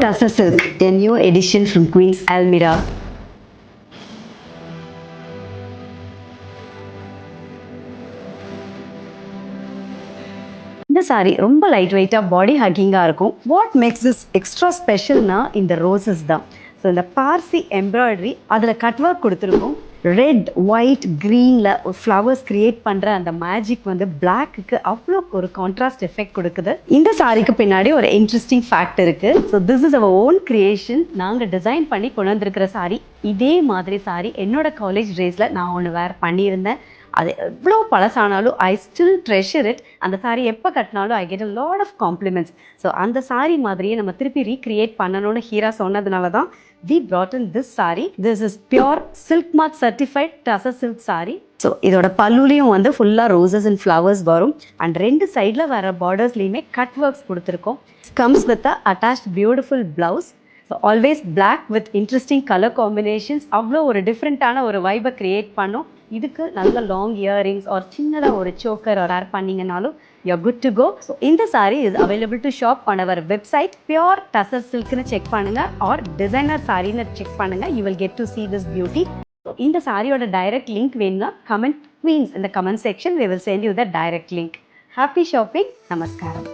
Tassa Silk, a new edition from Queen's Almira. இந்த sorry ரொம்ப light வெயிட்டாக பாடி ஹக்கிங்காக இருக்கும். வாட் மேக்ஸ் திஸ் எக்ஸ்ட்ரா ஸ்பெஷல்னா இந்த ரோசஸ் தான். ஸோ இந்த பார்சி எம்ப்ராய்டரி அதில் கட் ஒர்க் கொடுத்துருக்கோம். ரெட் ஒயிட் க்ரீனில் ஒரு ஃப்ளவர்ஸ் க்ரியேட் பண்ணுற அந்த மேஜிக் வந்து பிளாக்குக்கு அவ்வளோ ஒரு கான்ட்ராஸ்ட் எஃபெக்ட் கொடுக்குது. இந்த சாரிக்கு பின்னாடி ஒரு இன்ட்ரெஸ்டிங் ஃபேக்ட் இருக்குது. So this is our own creation. நாங்கள் டிசைன் பண்ணி கொண்டு வந்திருக்கிற சாரி. இதே மாதிரி சாரி என்னோட காலேஜ் டேஸில் நான் ஒன்று வேர் பண்ணியிருந்தேன். அது எவ்வளோ பழசானாலும் ஐ ஸ்டில் ட்ரெஷர் இட். அந்த சாரி எப்போ கட்டினாலும் I get a lot of compliments. So அந்த சாரி மாதிரியே நம்ம திருப்பி ரீக்ரியேட் பண்ணணும்னு ஹீரா சொன்னதுனால தான் we brought in this saree. This is pure silk mark certified Tassa silk saree. So இதோட பல்லுலையும் வந்து ஃபுல்லாக ரோசஸ் அண்ட் ஃப்ளவர்ஸ் வரும். அண்ட் ரெண்டு சைடில் வர பார்டர்ஸ்லையுமே கட் ஒர்க்ஸ் கொடுத்துருக்கோம். Comes with a attached beautiful blouse. So always black with interesting colour combinations அவ்வளோ ஒரு டிஃப்ரெண்ட்டான ஒரு வைபை க்ரியேட் பண்ணும். இதுக்கு நல்ல லாங் இயரிங்ஸ் ஒரு சின்னதாக ஒரு சோக்கர் வேர் பண்ணிங்கனாலும் you're good to go. So இந்த saree is available to shop on our website pure Tassa silk னு செக் பண்ணுங்க or designer saree னு செக் பண்ணுங்க. You will get to see this beauty. இந்த சாரியோட டைரக்ட் லிங்க் வேணும்னா comment Queens in the comment section. We will send you the direct link. Happy shopping. Namaskaram.